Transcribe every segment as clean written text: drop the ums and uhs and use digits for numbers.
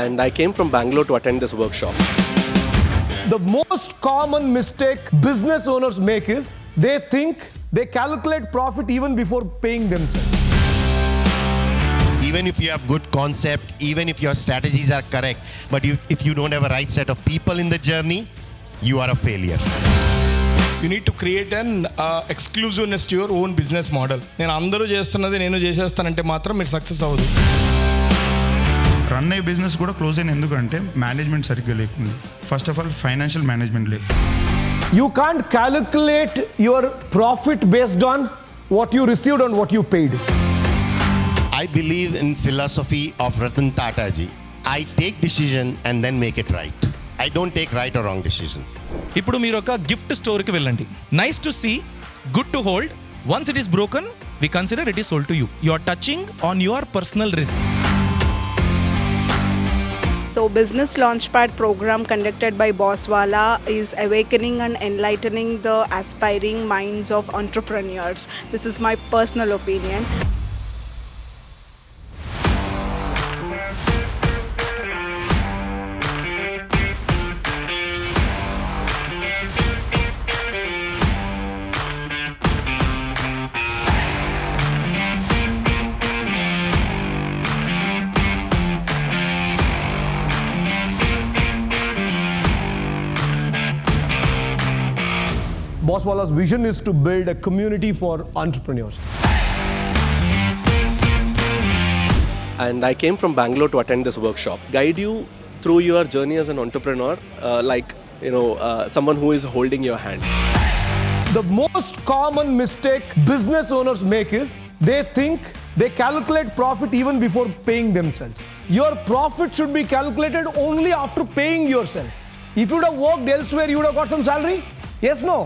and I came from Bangalore to attend this workshop. The most common mistake business owners make is they think they calculate profit even before paying themselves. Even if you have good concept, even if your strategies are correct, but if you don't have a right set of people in the journey, you are a failure. You need to create an exclusiveness to your own business model. నేను అందరూ చేస్తున్నది నేను చేసేస్తానంటే మాత్రం మీరు success అవ్వదు. Run అయ్యే business కూడా క్లోజ్ అయిన ఎందుకంటే మేనేజ్మెంట్ సరిగ్గా లేకుండా. First of all financial management లేదు. You can't calculate your profit based on what you received and what you paid. I believe in philosophy of Ratan Tata ji. I take decision and then make it right. I don't take right or wrong decision. ఇప్పుడు మీరు ఒక gift స్టోర్కి వెళ్ళండి. Nice to see, good to hold. Once it is broken, we consider it is sold to you. You are touching on your personal risk. So business Launchpad program conducted by Boss Wallah is awakening and enlightening the aspiring minds of entrepreneurs. This is my personal opinion. Boss Wallah's vision is to build a community for entrepreneurs. And I came from Bangalore to attend this workshop. Guide you through your journey as an entrepreneur, someone who is holding your hand. The most common mistake business owners make is they think they calculate profit even before paying themselves. Your profit should be calculated only after paying yourself. If you would have worked elsewhere, you would have got some salary? Yes, no?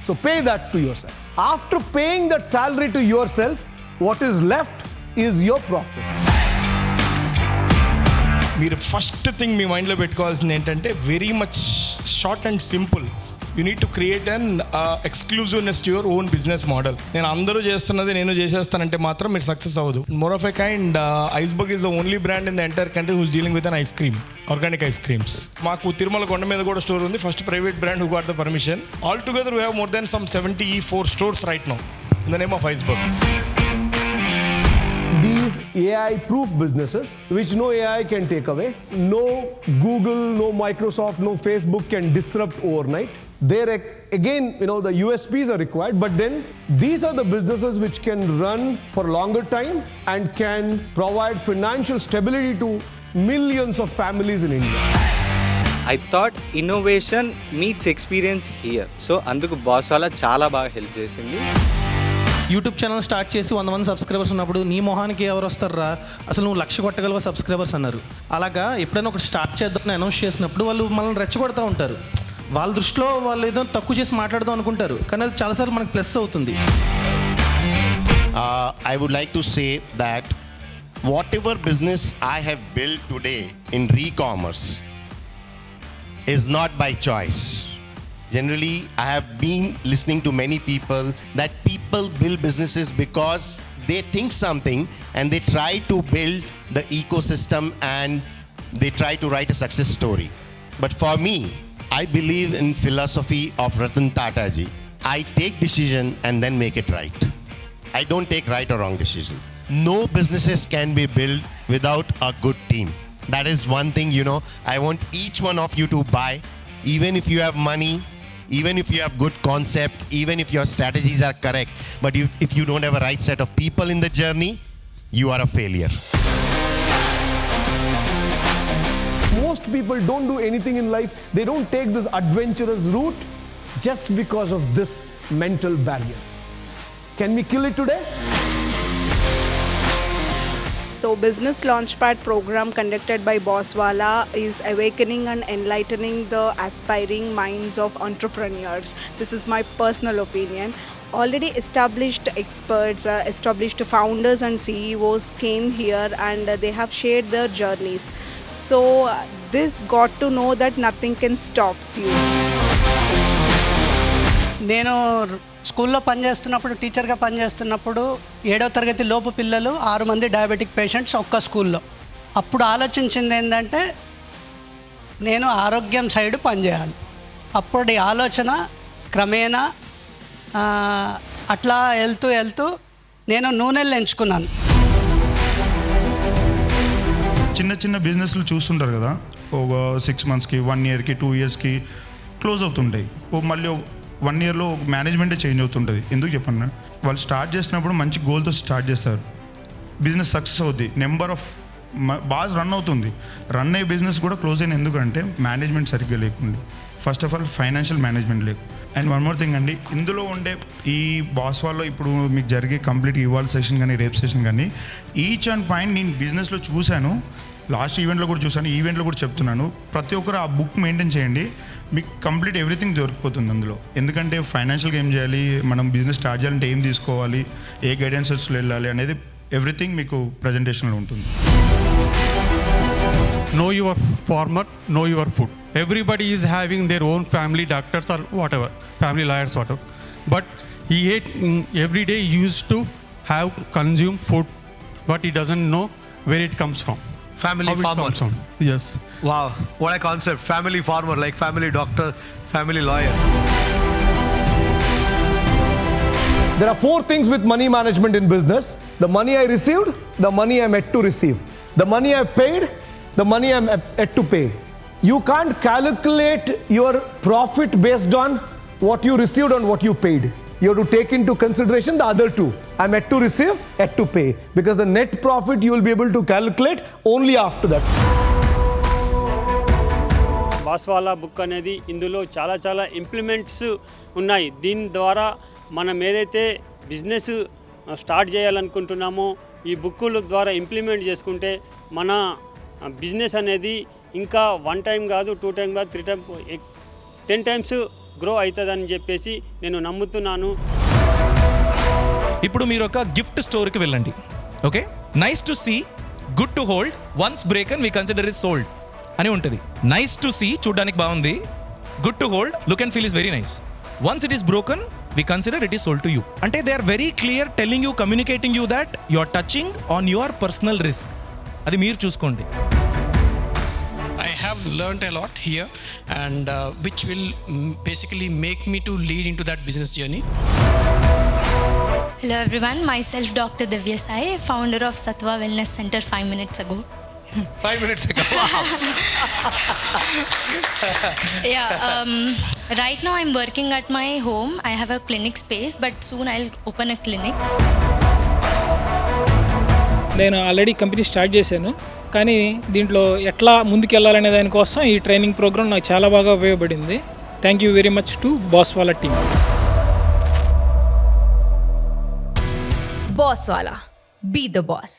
So pay that to yourself. After paying that salary to yourself, what is left is your profit. మీరు first thing మీ మైండ్లో పెట్టుకోవాల్సింది ఏంటంటే very much short and simple. You need to create an exclusiveness to your own business model. నేను అందరూ చేస్తున్నది నేను చేసేస్తానంటే మాత్రం మీరు సక్సెస్ అవ్వదు. More of a kind Iceberg is the only brand in the entire country who's dealing with an ice cream, organic ice creams. మాకు తిరుమల కొండ మీద కూడా స్టోర్ ఉంది, first private brand who got the permission. All together we have more than some 74 stores right now in the name of iceberg. These AI-proof businesses, which no AI can take away, no Google, no Microsoft, no Facebook can disrupt overnight. There again, the USPs are required, but then these are the businesses which can run for longer time and can provide financial stability to millions of families in India. I thought innovation meets experience here. So అందుకు boss వాళ్ళ చాలా బాగా help చేసింది. YouTube channel start చేసి 100 మంది subscribers ఉన్నప్పుడు నీ మొహానికి ఎవరు వస్తారా, అసలు నువ్వు 1,00,000 కొట్టగలవా సబ్స్క్రైబర్స్ అన్నారు. అలాగా ఎప్పుడైనా ఒకటి స్టార్ట్ చేద్దామని అనౌన్స్ చేసినప్పుడు వాళ్ళు మనల్ని రెచ్చగొడతా ఉంటారు. వాళ్ళ దృష్టిలో వాళ్ళు ఏదో తక్కువ చేసి మాట్లాడదాం అనుకుంటారు, కానీ అది చాలాసార్లు మనకు ప్లస్ అవుతుంది. I would like to say that whatever business I have built today in re-commerce is not by choice. Generally, I have been listening to many people that people build businesses because they think something and they try to build the ecosystem and they try to write a success story. But for me, I believe in philosophy of Ratan Tata ji. I take decision and then make it right. I don't take right or wrong decision. No businesses can be built without a good team. That is one thing, I want each one of you to buy. Even if you have money, even if you have good concept, even if your strategies are correct, but if you don't have a right set of people in the journey, you are a failure. Most people don't do anything in life. They don't take this adventurous route just because of this mental barrier. Can we kill it today? So business Launchpad program conducted by Boss Wallah is awakening and enlightening the aspiring minds of entrepreneurs. This is my personal opinion. Already established experts, established founders and CEOs came here and they have shared their journeys. So this got to know that nothing can stop you. నేను స్కూల్లో పనిచేస్తున్నప్పుడు టీచర్గా పనిచేస్తున్నప్పుడు 7వ తరగతి లోపు పిల్లలు 6 మంది డయాబెటిక్ పేషెంట్స్ ఒక్క స్కూల్లో అప్పుడు ఆలోచించింది ఏంటంటే నేను ఆరోగ్యం సైడ్ పనిచేయాలి. అప్పుడు ఈ ఆలోచన క్రమేణా అట్లా వెళ్తూ నేను నూనెలు ఎంచుకున్నాను. చిన్న చిన్న బిజినెస్లు చూస్తుంటారు కదా, ఒక 6 monthsకి 1 yearకి 2 yearsకి క్లోజ్ అవుతుంటాయి. మళ్ళీ 1 yearలో మేనేజ్మెంటే చేంజ్ అవుతుంటుంది. ఎందుకు చెప్పండి, వాళ్ళు స్టార్ట్ చేసినప్పుడు మంచి గోల్తో స్టార్ట్ చేస్తారు, బిజినెస్ సక్సెస్ అవుద్ది, నెంబర్ ఆఫ్ బాగా రన్ అవుతుంది. రన్ అయ్యే బిజినెస్ కూడా క్లోజ్ అయిన ఎందుకంటే మేనేజ్మెంట్ సరిగ్గా లేకుండా, first of all financial management lake. And one more thing అండి, ఇందులో ఉండే ఈ బాస్ వాళ్ళ ఇప్పుడు మీకు జరిగే కంప్లీట్ ఇవాల్వ్ సెషన్ కానీ రేప్ సెషన్ కానీ ఈచ్ అండ్ పాయింట్ నేను బిజినెస్లో చూశాను, లాస్ట్ ఈవెంట్లో కూడా చూశాను, ఈవెంట్లో కూడా చెప్తున్నాను. ప్రతి ఒక్కరు ఆ బుక్ మెయింటైన్ చేయండి, మీకు కంప్లీట్ ఎవ్రీథింగ్ దొరికిపోతుంది అందులో. ఎందుకంటే ఫైనాన్షియల్గా ఏం చేయాలి, మనం బిజినెస్ స్టార్ట్ చేయాలంటే ఏం తీసుకోవాలి, ఏ గైడెన్సెస్లో వెళ్ళాలి అనేది ఎవ్రీథింగ్ మీకు ప్రజెంటేషన్లో ఉంటుంది. Know your farmer, know your food. Everybody is having their own family doctors or whatever, family lawyers, whatever. But he ate every day, he used to have consume food, but he doesn't know where it comes from. Family farmer. Yes. Wow, what a concept. Family farmer, like family doctor, family lawyer. There are 4 things with money management in business: the money I received, the money I'm yet to receive, the money I paid, the money I'm yet to pay. You can't calculate your profit based on what you received and what you paid. You have to take into consideration the other 2. I'm yet to receive, yet to pay. Because the net profit you will be able to calculate only after that. Boss Wallah book అనేది ఇందులో చాలా implements ఉన్నాయి. దీని ద్వారా మనం ఏదైతే business start చేయాలనుకుంటున్నామో ఈ బుక్కుల ద్వారా ఇంప్లిమెంట్ చేసుకుంటే మన బిజినెస్ అనేది ఇంకా 1 time కాదు, 2 time కాదు, 3 time 10 times గ్రో అవుతుందని చెప్పేసి నేను నమ్ముతున్నాను. ఇప్పుడు మీరు ఒక గిఫ్ట్ స్టోర్కి వెళ్ళండి. Okay, nice to see, good to hold, once broken we consider is sold అని ఉంటుంది. నైస్ టు సీ చూడడానికి బాగుంది, good to hold, look and feel is very nice, once it is broken we consider it is sold to you. అంటే they are very clear telling you, communicating you that you are touching on your personal risk. అది మీరు చూసుకోండి. I have learnt a lot here, and which will basically make me to lead into that business journey. Hello everyone, myself Dr. Divya Sai, founder of Sattva Wellness Center 5 minutes ago. 5 minutes ago. Wow. Right now I'm working at my home. I have a clinic space, but soon I'll open a clinic. నేను already company start చేశాను, కానీ దీంట్లో ఎట్లా ముందుకెళ్ళాలనే దానికోసం ఈ training programme నాకు చాలా బాగా ఉపయోగపడింది. Thank you very much to Boss Wallah team. Boss Wallah, be the boss.